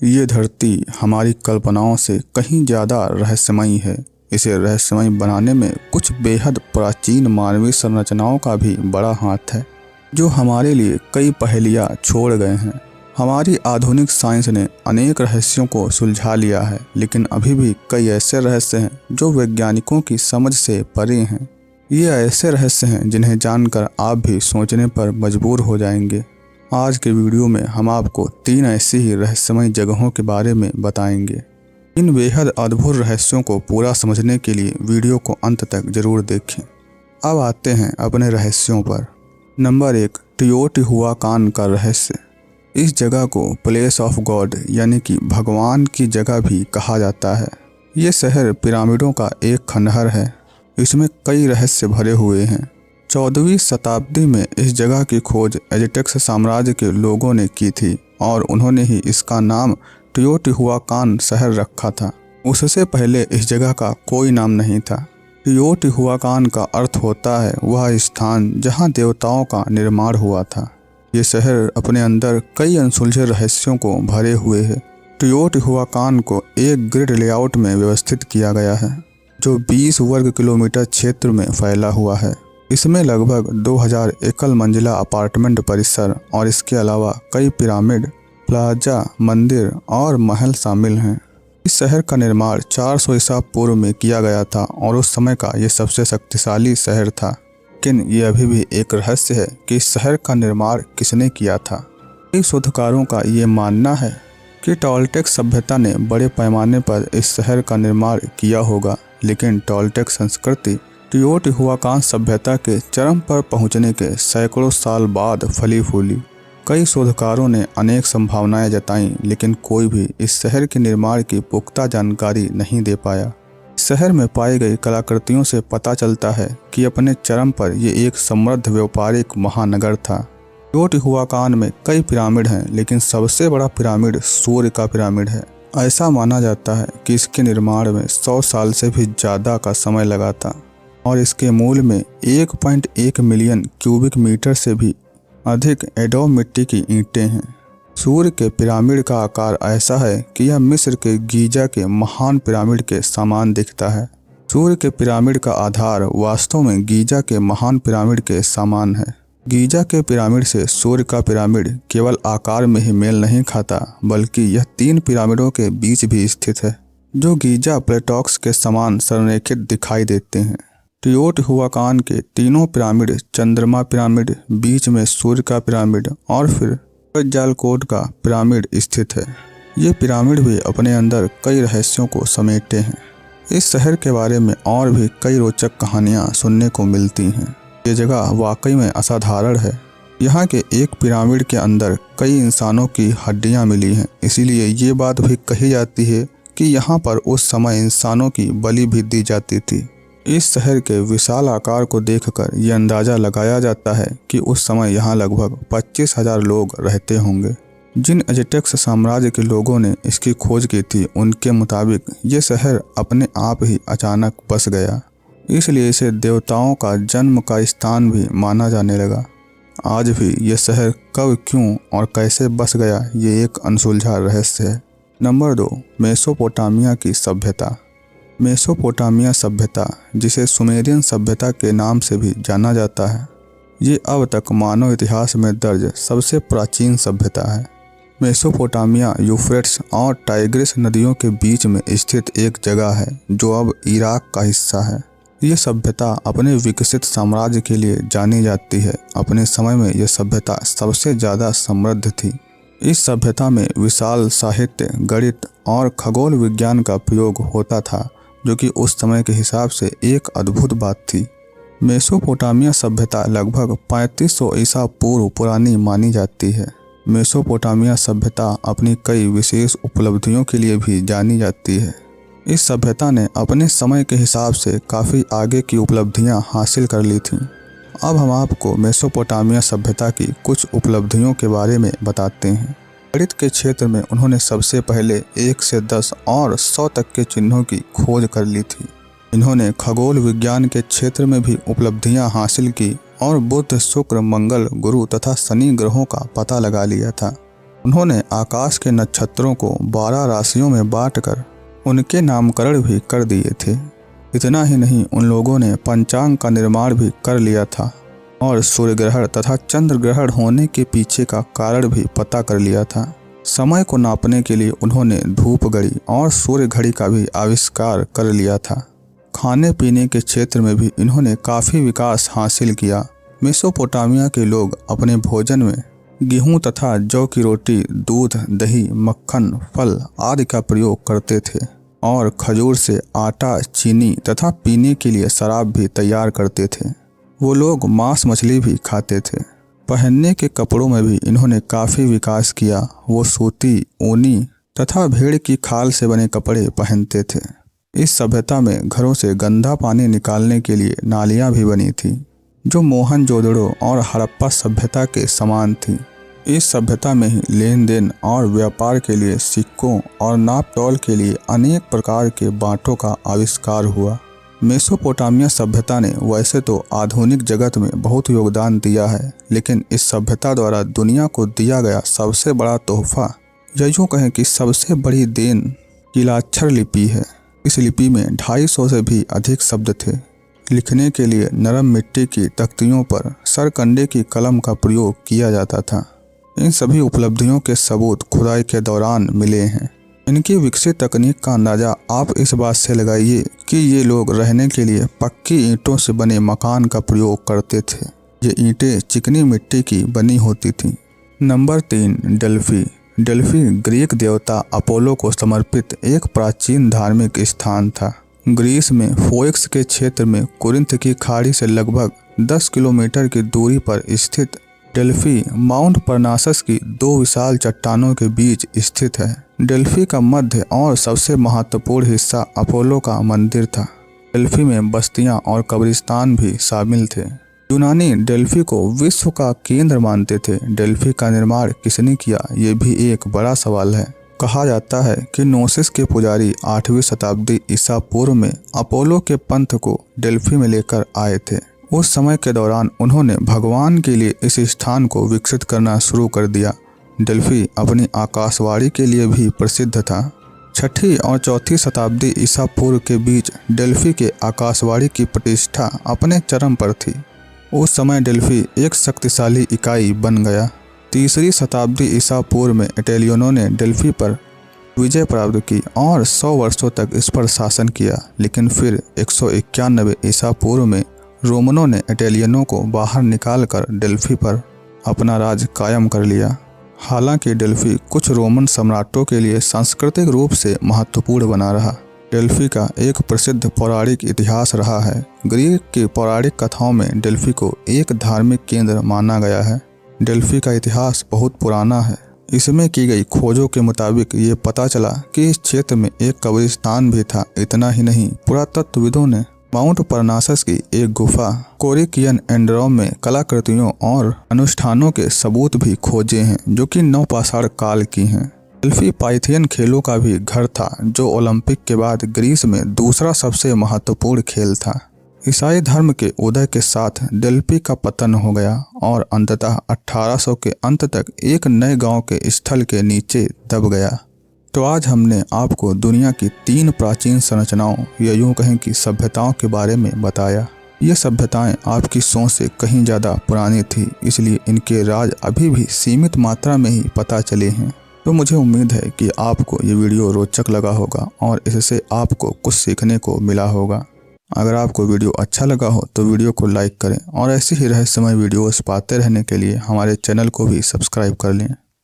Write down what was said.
ये धरती हमारी कल्पनाओं से कहीं ज़्यादा रहस्यमयी है। इसे रहस्यमयी बनाने में कुछ बेहद प्राचीन मानवीय संरचनाओं का भी बड़ा हाथ है, जो हमारे लिए कई पहेलियाँ छोड़ गए हैं। हमारी आधुनिक साइंस ने अनेक रहस्यों को सुलझा लिया है, लेकिन अभी भी कई ऐसे रहस्य हैं जो वैज्ञानिकों की समझ से परे हैं। ये ऐसे रहस्य हैं जिन्हें जानकर आप भी सोचने पर मजबूर हो जाएंगे। आज के वीडियो में हम आपको 3 ऐसी ही रहस्यमय जगहों के बारे में बताएंगे। इन बेहद अद्भुत रहस्यों को पूरा समझने के लिए वीडियो को अंत तक जरूर देखें। अब आते हैं अपने रहस्यों पर। नंबर 1, टियोटिहुआकान का रहस्य। इस जगह को प्लेस ऑफ गॉड यानी कि भगवान की जगह भी कहा जाता है। ये शहर पिरामिडों का एक खंडहर है। इसमें कई रहस्य भरे हुए हैं। 14वीं शताब्दी में इस जगह की खोज एज़टेक साम्राज्य के लोगों ने की थी और उन्होंने ही इसका नाम टियोटिहुआकान शहर रखा था। उससे पहले इस जगह का कोई नाम नहीं था। टियोटिहुआकान का अर्थ होता है वह स्थान जहां देवताओं का निर्माण हुआ था। ये शहर अपने अंदर कई अनसुलझे रहस्यों को भरे हुए है। टियोटिहुआकान को एक ग्रिड लेआउट में व्यवस्थित किया गया है, जो 20 वर्ग किलोमीटर क्षेत्र में फैला हुआ है। इसमें लगभग 2000 एकल मंजिला अपार्टमेंट परिसर और इसके अलावा कई पिरामिड, प्लाजा, मंदिर और महल शामिल हैं। इस शहर का निर्माण 400 ईसा पूर्व में किया गया था और उस समय का ये सबसे शक्तिशाली शहर था। लेकिन ये अभी भी एक रहस्य है कि इस शहर का निर्माण किसने किया था। कई शोधकारों का ये मानना है कि टोल्टेक सभ्यता ने बड़े पैमाने पर इस शहर का निर्माण किया होगा, लेकिन टोल्टेक संस्कृति टियोटिहुआकान सभ्यता के चरम पर पहुंचने के सैकड़ों साल बाद फली फूली। कई शोधकारों ने अनेक संभावनाएं जताईं, लेकिन कोई भी इस शहर के निर्माण की पुख्ता जानकारी नहीं दे पाया। शहर में पाई गई कलाकृतियों से पता चलता है कि अपने चरम पर ये एक समृद्ध व्यापारिक महानगर था। टियोटिहुआकान में कई पिरामिड हैं, लेकिन सबसे बड़ा पिरामिड सूर्य का पिरामिड है। ऐसा माना जाता है कि इसके निर्माण में 100 साल से भी ज़्यादा का समय लगा था और इसके मूल में 1.1 मिलियन क्यूबिक मीटर से भी अधिक एडोब मिट्टी की ईंटें हैं। सूर्य के पिरामिड का आकार ऐसा है कि यह मिस्र के गीजा के महान पिरामिड के समान दिखता है। सूर्य के पिरामिड का आधार वास्तव में गीजा के महान पिरामिड के समान है। गीजा के पिरामिड से सूर्य का पिरामिड केवल आकार में ही मेल नहीं खाता, बल्कि यह 3 पिरामिडों के बीच भी स्थित है, जो गीजा प्लेटोक्स के समान संरेखित दिखाई देते हैं। टियोटिहुआकान के तीनों पिरामिड, चंद्रमा पिरामिड, बीच में सूर्य का पिरामिड और फिर क्वैटज़ालकोट का पिरामिड स्थित है। ये पिरामिड भी अपने अंदर कई रहस्यों को समेटे हैं। इस शहर के बारे में और भी कई रोचक कहानियाँ सुनने को मिलती हैं। ये जगह वाकई में असाधारण है। यहाँ के एक पिरामिड के अंदर कई इंसानों की हड्डियाँ मिली हैं, इसीलिए ये बात भी कही जाती है कि यहाँ पर उस समय इंसानों की बलि भी दी जाती थी। इस शहर के विशाल आकार को देखकर ये अंदाज़ा लगाया जाता है कि उस समय यहाँ लगभग 25,000 लोग रहते होंगे। जिन एज़टेक साम्राज्य के लोगों ने इसकी खोज की थी, उनके मुताबिक ये शहर अपने आप ही अचानक बस गया, इसलिए इसे देवताओं का जन्म का स्थान भी माना जाने लगा। आज भी ये शहर कब, क्यों और कैसे बस गया, ये एक अनसुलझा रहस्य है। नंबर 2, मेसोपोटामिया की सभ्यता। मेसोपोटामिया सभ्यता, जिसे सुमेरियन सभ्यता के नाम से भी जाना जाता है, ये अब तक मानव इतिहास में दर्ज सबसे प्राचीन सभ्यता है। मेसोपोटामिया यूफ्रेट्स और टाइग्रिस नदियों के बीच में स्थित एक जगह है जो अब इराक का हिस्सा है। ये सभ्यता अपने विकसित साम्राज्य के लिए जानी जाती है। अपने समय में यह सभ्यता सबसे ज़्यादा समृद्ध थी। इस सभ्यता में विशाल साहित्य, गणित और खगोल विज्ञान का प्रयोग होता था, जो कि उस समय के हिसाब से एक अद्भुत बात थी। मेसोपोटामिया सभ्यता लगभग 3500 ईसा पूर्व पुरानी मानी जाती है। मेसोपोटामिया सभ्यता अपनी कई विशेष उपलब्धियों के लिए भी जानी जाती है। इस सभ्यता ने अपने समय के हिसाब से काफ़ी आगे की उपलब्धियां हासिल कर ली थीं। अब हम आपको मेसोपोटामिया सभ्यता की कुछ उपलब्धियों के बारे में बताते हैं। गणित के क्षेत्र में उन्होंने सबसे पहले 1 से 10 और 100 तक के चिन्हों की खोज कर ली थी। इन्होंने खगोल विज्ञान के क्षेत्र में भी उपलब्धियां हासिल की और बुध, शुक्र, मंगल, गुरु तथा शनि ग्रहों का पता लगा लिया था। उन्होंने आकाश के नक्षत्रों को 12 राशियों में बांटकर उनके नामकरण भी कर दिए थे। इतना ही नहीं, उन लोगों ने पंचांग का निर्माण भी कर लिया था और सूर्य ग्रहण तथा चंद्र ग्रहण होने के पीछे का कारण भी पता कर लिया था। समय को नापने के लिए उन्होंने धूप घड़ी और सूर्य घड़ी का भी आविष्कार कर लिया था। खाने पीने के क्षेत्र में भी इन्होंने काफ़ी विकास हासिल किया। मेसोपोटामिया के लोग अपने भोजन में गेहूं तथा जौ की रोटी, दूध, दही, मक्खन, फल आदि का प्रयोग करते थे और खजूर से आटा, चीनी तथा पीने के लिए शराब भी तैयार करते थे। वो लोग मांस मछली भी खाते थे। पहनने के कपड़ों में भी इन्होंने काफ़ी विकास किया। वो सूती, ऊनी तथा भेड़ की खाल से बने कपड़े पहनते थे। इस सभ्यता में घरों से गंदा पानी निकालने के लिए नालियाँ भी बनी थी, जो मोहनजोदड़ो और हड़प्पा सभ्यता के समान थी। इस सभ्यता में ही लेन देन और व्यापार के लिए सिक्कों और नाप तौल के लिए अनेक प्रकार के बांटों का आविष्कार हुआ। मेसोपोटामिया सभ्यता ने वैसे तो आधुनिक जगत में बहुत योगदान दिया है, लेकिन इस सभ्यता द्वारा दुनिया को दिया गया सबसे बड़ा तोहफा, या यूँ कहें कि सबसे बड़ी देन, कीलाक्षर लिपि है। इस लिपि में 250 से भी अधिक शब्द थे। लिखने के लिए नरम मिट्टी की तख्तियों पर सरकंडे की कलम का प्रयोग किया जाता था। इन सभी उपलब्धियों के सबूत खुदाई के दौरान मिले हैं। इनकी विकसित तकनीक का अंदाज़ा आप इस बात से लगाइए कि ये लोग रहने के लिए पक्की ईंटों से बने मकान का प्रयोग करते थे। ये ईंटें चिकनी मिट्टी की बनी होती थीं। Number 3, Delphi. डेल्फी ग्रीक देवता अपोलो को समर्पित एक प्राचीन धार्मिक स्थान था। ग्रीस में फोएक्स के क्षेत्र में कुरिन्थ की खाड़ी से लगभग 10 किलोमीटर की दूरी पर स्थित डेल्फी माउंट परनासस की 2 विशाल चट्टानों के बीच स्थित है। डेल्फी का मध्य और सबसे महत्वपूर्ण हिस्सा अपोलो का मंदिर था। डेल्फी में बस्तियां और कब्रिस्तान भी शामिल थे। यूनानी डेल्फी को विश्व का केंद्र मानते थे। डेल्फी का निर्माण किसने किया, ये भी एक बड़ा सवाल है। कहा जाता है कि नोसिस के पुजारी 8वीं शताब्दी ईसा पूर्व में अपोलो के पंथ को डेल्फी में लेकर आए थे। उस समय के दौरान उन्होंने भगवान के लिए इस स्थान को विकसित करना शुरू कर दिया। डेल्फी अपनी आकाशवाणी के लिए भी प्रसिद्ध था। 6ठी और 4थी शताब्दी ईसा पूर्व के बीच डेल्फी के आकाशवाणी की प्रतिष्ठा अपने चरम पर थी। उस समय डेल्फी एक शक्तिशाली इकाई बन गया। 3री शताब्दी ईसा पूर्व में इटालियनों ने डेल्फी पर विजय प्राप्त की और 100 वर्षों तक इस पर शासन किया। लेकिन फिर 191 ईसा पूर्व में रोमनों ने इटालियनों को बाहर निकालकर डेल्फी पर अपना राज कायम कर लिया। हालांकि डेल्फी कुछ रोमन सम्राटों के लिए सांस्कृतिक रूप से महत्वपूर्ण बना रहा। डेल्फी का एक प्रसिद्ध पौराणिक इतिहास रहा है। ग्रीक की पौराणिक कथाओं में डेल्फी को एक धार्मिक केंद्र माना गया है। डेल्फी का इतिहास बहुत पुराना है। इसमें की गई खोजों के मुताबिक ये पता चला कि इस क्षेत्र में एक कब्रिस्तान भी था। इतना ही नहीं, पुरातत्वविदों ने माउंट परनासस की एक गुफा कोरिकियन एंड्रोम में कलाकृतियों और अनुष्ठानों के सबूत भी खोजे हैं, जो कि नवपाषाण काल की हैं। डेल्फी पाइथियन खेलों का भी घर था, जो ओलंपिक के बाद ग्रीस में दूसरा सबसे महत्वपूर्ण खेल था। ईसाई धर्म के उदय के साथ डेल्फी का पतन हो गया और अंततः 1800 के अंत तक एक नए गांव के स्थल के नीचे दब गया। तो आज हमने आपको दुनिया की 3 प्राचीन संरचनाओं या यूँ कहें कि सभ्यताओं के बारे में बताया। ये सभ्यताएं आपकी सोच से कहीं ज़्यादा पुरानी थी, इसलिए इनके राज अभी भी सीमित मात्रा में ही पता चले हैं। तो मुझे उम्मीद है कि आपको ये वीडियो रोचक लगा होगा और इससे आपको कुछ सीखने को मिला होगा। अगर आपको वीडियो अच्छा लगा हो तो वीडियो को लाइक करें और ऐसे ही रहस्यमय वीडियोस पाते रहने के लिए हमारे चैनल को भी सब्सक्राइब कर लें।